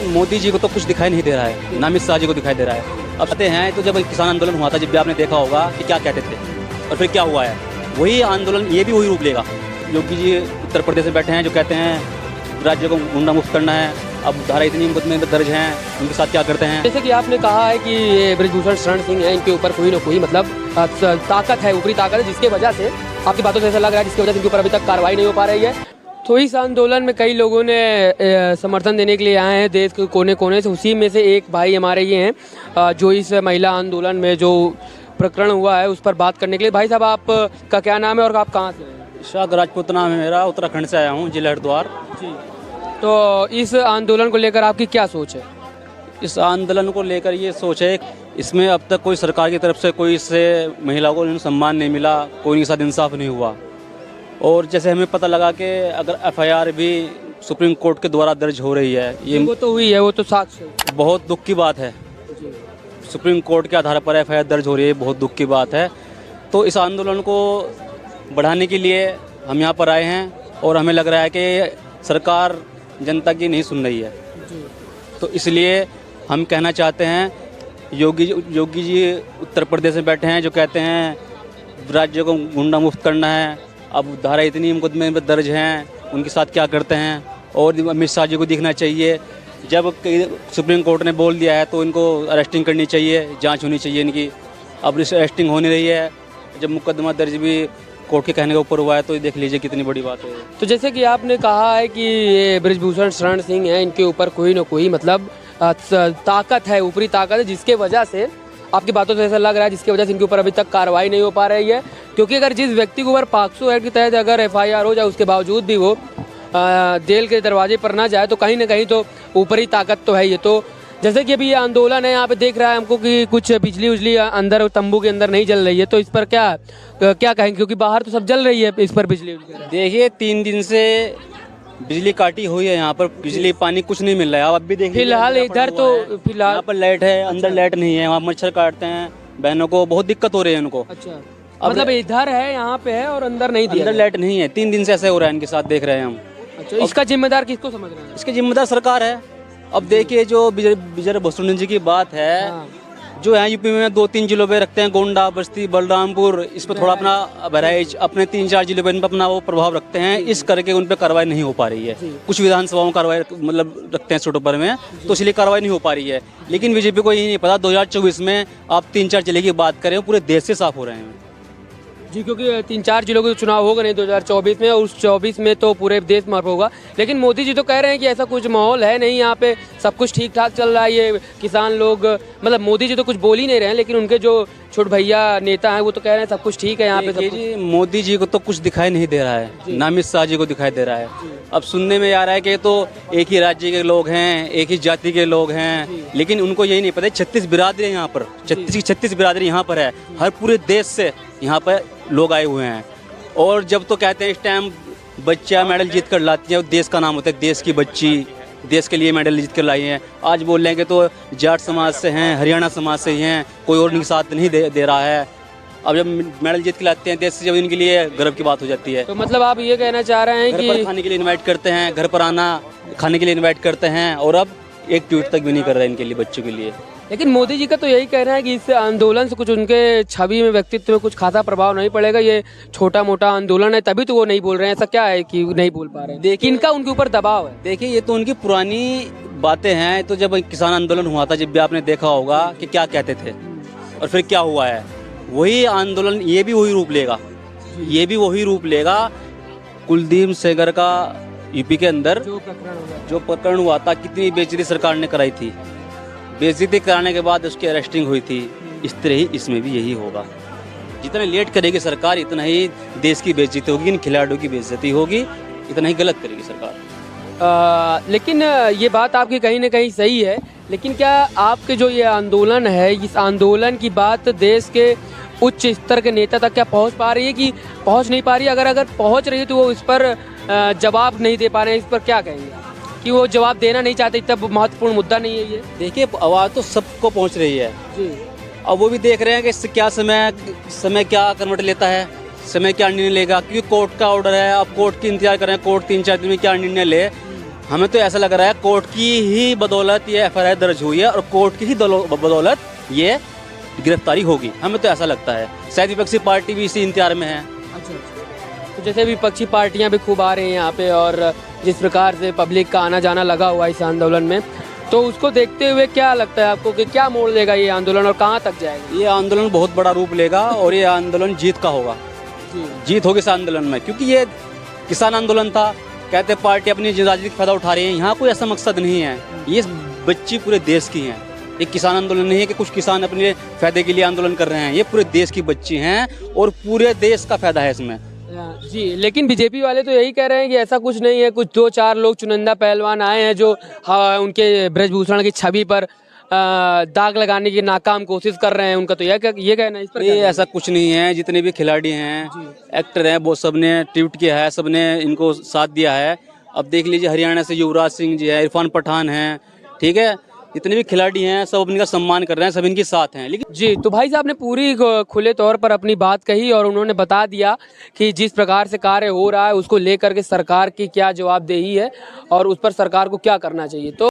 मोदी जी को तो कुछ दिखाई नहीं दे रहा है, ना अमित शाह जी को दिखाई दे रहा है। अब आते हैं तो जब किसान आंदोलन हुआ था, जब भी आपने देखा होगा कि क्या कहते थे और फिर क्या हुआ है, वही आंदोलन ये भी वही रूप लेगा। योगी जी उत्तर प्रदेश में बैठे हैं, जो कहते हैं राज्य को गुंडा मुक्त करना है। अब धारा इतनी मुकदमे दर्ज हैं, उनके साथ क्या करते हैं। जैसे कि आपने कहा है कि ये बृजभूषण शरण सिंह है, इनके ऊपर कोई ना कोई मतलब ताकत है, ऊपरी ताकत है, जिसके वजह से आपकी बातों से ऐसा लग रहा है जिसकी वजह से इनके ऊपर अभी तक कार्रवाई नहीं हो पा रही है। तो इस आंदोलन में कई लोगों ने समर्थन देने के लिए आए हैं देश के कोने कोने से। उसी में से एक भाई हमारे ये हैं जो इस महिला आंदोलन में जो प्रकरण हुआ है उस पर बात करने के लिए। भाई साहब, आपका क्या नाम है और आप कहाँ से हैं? शाह राजपूत नाम है मेरा, उत्तराखंड से आया हूँ, जिला हरिद्वार। जी। तो इस आंदोलन को लेकर आपकी क्या सोच है? इस आंदोलन को लेकर ये सोच है, इसमें अब तक कोई सरकार की तरफ से कोई इससे महिला को सम्मान नहीं मिला, कोई इनके साथ इंसाफ नहीं हुआ। और जैसे हमें पता लगा कि अगर एफआईआर भी सुप्रीम कोर्ट के द्वारा दर्ज हो रही है, ये वो तो हुई है, वो तो साक्ष्य है। बहुत दुख की बात है। सुप्रीम कोर्ट के आधार पर एफआईआर दर्ज हो रही है, बहुत दुख की बात है। तो इस आंदोलन को बढ़ाने के लिए हम यहाँ पर आए हैं और हमें लग रहा है कि सरकार जनता की नहीं सुन रही है। तो इसलिए हम कहना चाहते हैं, योगी जी उत्तर प्रदेश में बैठे हैं, जो कहते हैं राज्य को गुंडा मुक्त करना है। अब धारा इतनी मुकदमे में दर्ज हैं, उनके साथ क्या करते हैं। और अमित शाह जी को दिखना चाहिए, जब सुप्रीम कोर्ट ने बोल दिया है तो इनको अरेस्टिंग करनी चाहिए, जांच होनी चाहिए इनकी। अब इस अरेस्टिंग हो नहीं रही है, जब मुकदमा दर्ज भी कोर्ट के कहने के ऊपर हुआ है, तो देख लीजिए कितनी बड़ी बात है। तो जैसे कि आपने कहा है कि ये बृजभूषण शरण सिंह है, इनके ऊपर कोई ना कोई मतलब ताकत है, ऊपरी ताकत है, जिसके वजह से आपकी बातों से ऐसा लग रहा है जिसकी वजह से इनके ऊपर अभी तक कार्रवाई नहीं हो पा रही है। क्योंकि अगर जिस व्यक्ति के ऊपर पॉक्सो एक्ट के तहत अगर एफआईआर हो जाए, उसके बावजूद भी वो जेल के दरवाजे पर ना जाए, तो कहीं ना कहीं तो ऊपरी ताकत तो है ये। तो जैसे कि अभी ये आंदोलन है, यहाँ पे देख रहा है हमको कि कुछ बिजली उजली अंदर तंबू के अंदर नहीं जल रही है, तो इस पर क्या कहेंगे? क्योंकि बाहर तो सब जल रही है, इस पर बिजली देखिए 3 दिन से बिजली काटी हुई है, यहाँ पर बिजली पानी कुछ नहीं मिल रहा है। अब भी देखिए फिलहाल इधर तो फिलहाल यहाँ पर लाइट है, अंदर लाइट नहीं है, वहाँ मच्छर काटते हैं, बहनों को बहुत दिक्कत हो रही है उनको। अच्छा, मतलब इधर है, यहाँ पे है और अंदर नहीं दिया, अंदर लाइट नहीं है। 3 दिन से ऐसे हो रहा है इनके साथ, देख रहे हैं हम। अच्छा, इसका जिम्मेदार किसको समझ रहे हैं? इसकी जिम्मेदार सरकार है। अब देखिए जो विजय बसुन जी की बात है, जो है यूपी में 2-3 जिलों पे रखते हैं, गोंडा, बस्ती, बलरामपुर, इस पर थोड़ा अपना बहराइच, अपने 3-4 जिलों पे इन पर अपना वो प्रभाव रखते हैं। इस करके उन पर कार्रवाई नहीं हो पा रही है। कुछ विधानसभाओं में कार्रवाई मतलब रखते हैं छोटो पर में, तो इसलिए कार्रवाई नहीं हो पा रही है। लेकिन बीजेपी को यही नहीं पता 2024 में आप 3-4 जिले की बात करें, पूरे देश से साफ हो रहे हैं जी। क्योंकि 3-4 जिलों के चुनाव होगा नहीं 2024 में, और उस 24 में तो पूरे देश में होगा। लेकिन मोदी जी तो कह रहे हैं कि ऐसा कुछ माहौल है नहीं, यहाँ पे सब कुछ ठीक ठाक चल रहा है। ये किसान लोग मतलब मोदी जी तो कुछ बोल ही नहीं रहे हैं, लेकिन उनके जो छोट भैया नेता हैं वो तो कह रहे हैं सब कुछ ठीक है यहाँ पे। जी मोदी जी को तो कुछ दिखाई नहीं दे रहा है, ना अमित शाह जी को दिखाई दे रहा है। अब सुनने में आ रहा है कि तो एक ही राज्य के लोग हैं, एक ही जाति के लोग हैं, लेकिन उनको यही नहीं पता 36 बिरादरी यहाँ पर, 36 बिरादरी यहाँ पर है। हर पूरे देश से यहाँ पर लोग आए हुए हैं। और जब तो कहते हैं इस टाइम बच्चा मेडल जीत कर लाती है, देश का नाम होता है, देश की बच्ची देश के लिए मेडल जीत कर लाई हैं। आज बोल रहे हैं कि तो जाट समाज से हैं, हरियाणा समाज से ही हैं, कोई और इनके साथ नहीं दे रहा है। अब जब मेडल जीत के लाते हैं देश से, जब इनके लिए गर्व की बात हो जाती है। तो मतलब आप ये कहना चाह रहे हैं घर कि पर खाने के लिए इनवाइट करते हैं, घर पर आना खाने के लिए इनवाइट करते हैं, और अब एक ट्वीट तक भी नहीं कर रहे इनके लिए, बच्चों के लिए। लेकिन मोदी जी का तो यही कहना है कि इस आंदोलन से कुछ उनके छवि में, व्यक्तित्व में कुछ खासा प्रभाव नहीं पड़ेगा, ये छोटा मोटा आंदोलन है, तभी तो वो नहीं बोल रहे हैं। ऐसा क्या है कि नहीं बोल पा रहे हैं? देखिए इनका उनके ऊपर दबाव है। देखिए ये तो उनकी पुरानी बातें हैं। तो जब किसान आंदोलन हुआ था, जब भी आपने देखा होगा कि क्या कहते थे और फिर क्या हुआ है, वही आंदोलन ये भी वही रूप लेगा, ये भी वही रूप लेगा। कुलदीप सेंगर का यूपी के अंदर जो प्रकरण हुआ था, कितनी बेइज्जती सरकार ने कराई थी, बेइज्जती कराने के बाद उसकी अरेस्टिंग हुई थी। इस तरह ही इसमें भी यही होगा। जितना लेट करेगी सरकार, इतना ही देश की बेइज्जती होगी, इन खिलाड़ियों की बेइज्जती होगी, इतना ही गलत करेगी सरकार। लेकिन ये बात आपकी कहीं ना कहीं सही है। लेकिन क्या आपके जो ये आंदोलन है, इस आंदोलन की बात देश के उच्च स्तर के नेता तक क्या पहुंच पा रही है कि पहुंच नहीं पा रही है? अगर पहुंच रही है तो वो इस पर जवाब नहीं दे पा रहे हैं, इस पर क्या कहेंगे कि वो जवाब देना नहीं चाहते? तब महत्वपूर्ण मुद्दा नहीं है ये? देखिए आवाज़ तो सबको पहुंच रही है जी। अब वो भी देख रहे हैं कि क्या समय क्या कन्वर्ट लेता है, समय क्या निर्णय लेगा, क्योंकि कोर्ट का ऑर्डर है। अब कोर्ट की इंतजार कर रहे हैं, कोर्ट 3-4 दिन में क्या निर्णय ले। हमें तो ऐसा लग रहा है कोर्ट की ही बदौलत ये एफआईआर दर्ज हुई है और कोर्ट की ही बदौलत ये गिरफ्तारी होगी, हमें तो ऐसा लगता है। शायद विपक्षी पार्टी भी इसी इंतजार में है। अच्छा। तो जैसे विपक्षी पार्टियां भी खूब आ रही हैं यहाँ पे और जिस प्रकार से पब्लिक का आना जाना लगा हुआ है इस आंदोलन में, तो उसको देखते हुए क्या लगता है आपको कि क्या मोड़ लेगा ये आंदोलन और कहाँ तक जाएगा? ये आंदोलन बहुत बड़ा रूप लेगा और ये आंदोलन जीत का होगा। जीत होगी इस आंदोलन में, क्योंकि ये किसान आंदोलन था। कहते पार्टी अपनी राजनीतिक फायदा उठा रही है, यहाँ कोई ऐसा मकसद नहीं है। ये बच्ची पूरे देश की हैं। एक किसान आंदोलन नहीं है कि कुछ किसान अपने फायदे के लिए आंदोलन कर रहे हैं, ये पूरे देश की बच्ची हैं और पूरे देश का फायदा है इसमें। जी, लेकिन बीजेपी वाले तो यही कह रहे हैं कि ऐसा कुछ नहीं है, कुछ 2-4 लोग चुनिंदा पहलवान आए हैं जो उनके ब्रजभूषण की छवि पर दाग लगाने की नाकाम कोशिश कर रहे हैं। उनका तो ये कहना है। इस पर ये ऐसा कुछ नहीं है। जितने भी खिलाड़ी हैं, एक्टर हैं, वो सब ने ट्वीट किया है, सब ने इनको साथ दिया है। अब देख लीजिए हरियाणा से युवराज सिंह जी है, इरफान पठान हैं, ठीक है, जितने भी खिलाड़ी हैं सब इनका सम्मान कर रहे हैं, सब इनके साथ हैं। लेकिन जी, तो भाई साहब ने पूरी खुले तौर पर अपनी बात कही और उन्होंने बता दिया कि जिस प्रकार से कार्य हो रहा है उसको लेकर के सरकार की क्या जवाबदेही है और उस पर सरकार को क्या करना चाहिए। तो